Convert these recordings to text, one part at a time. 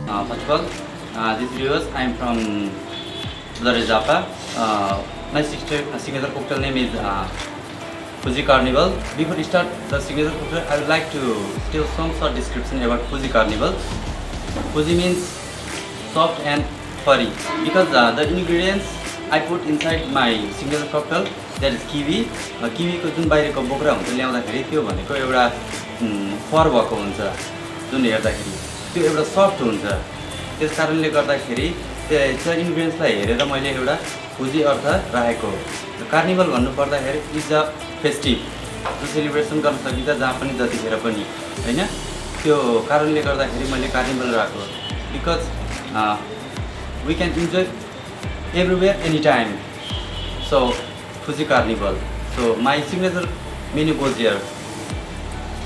First of all, these viewers, I am from Japa. My signature cocktail name is Fuji Carnival. Before we start the signature cocktail, I would like to tell some short description about Fuji Carnival. Fuji means soft and furry because the ingredients I put inside my signature cocktail, that is kiwi. Kiwi को जुन बाहिरको बोक्रा हुन्छ ल्याउँदाखेरि त्यो भनेको एउटा फर भएको हुन्छ जुन हेर्दाखेरि त्यो एउटा सफ्ट हुन्छ त्यस कारणले गर्दाखेरि त्यो इन्ग्रेडियन्ट्सलाई हेरेर मैले एउटा फुजी अर्थ राखेको कार्निभल भन्नु पर्दाखेरि इज अ फेस्टिभ जो सेलिब्रेसन गर्न सकिन्छ जहाँ पनि जतिखेर पनि हैन त्यो कारणले गर्दाखेरि मैले कार्निभल राखेको because we can enjoy everywhere anytime. So Fuji Carnival. So my signature menu goes here.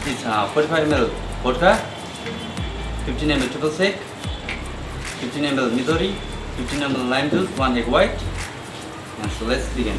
It's 45 ml vodka, 15 ml triple sec, 15 ml midori, 15 ml lime juice, 1 egg white. And so let's begin.